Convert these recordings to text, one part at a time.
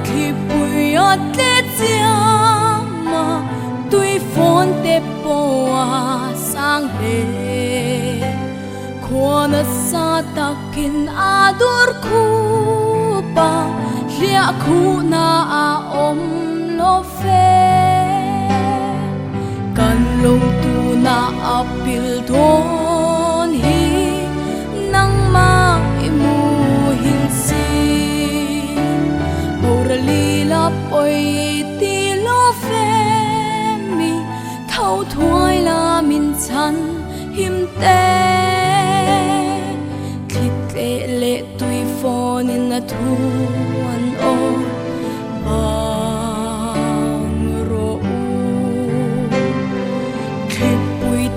thì bùi ở tết mà tuy phone tết boa sang he khoan sa takin adur khu pa lia khu na om lo fe kan long tu na apil don hi nang ma imu hin si borali la poi ti lo fe mi thâu thuai la min chan him te khit le le tui phone in a thuan o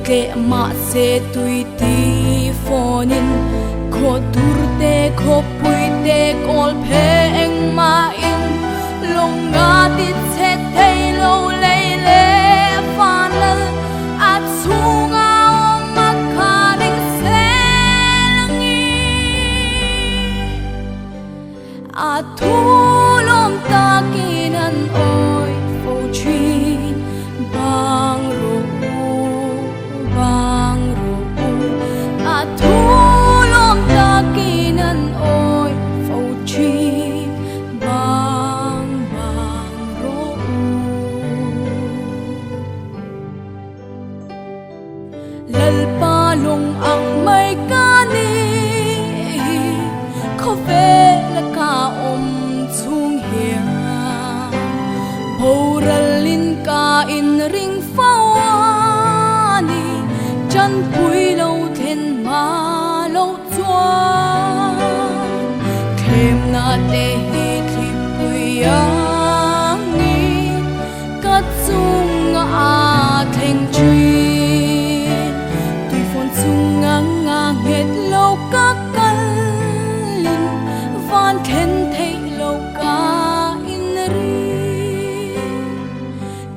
ke ma se tui ti phonin kho turte kho puite kol phe eng ma in longa ti che thei lo le le fan lal at sunga ma kharing se langi a thu lom ta kinan oi fo chin bang ro lalpa lung ang may kani ko ve la ka chung hiya boralin ka in ring fawani chan pui lo then ma lo chua khem na te hi thi pui ang ni ka chung a theng chui hết lâu các căn linh van khen thấy lâu cả in ri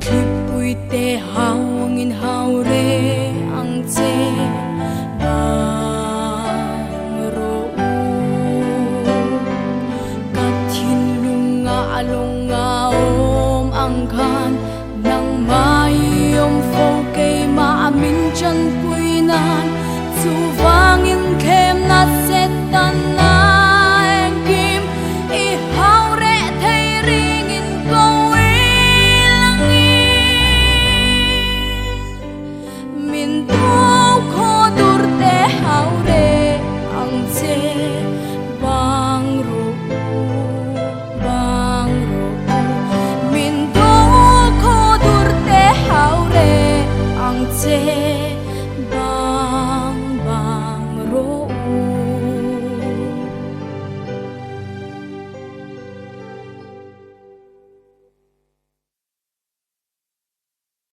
khi bụi tê hao nghìn hao re ang che bang ro cả thiên lung nga om ang khan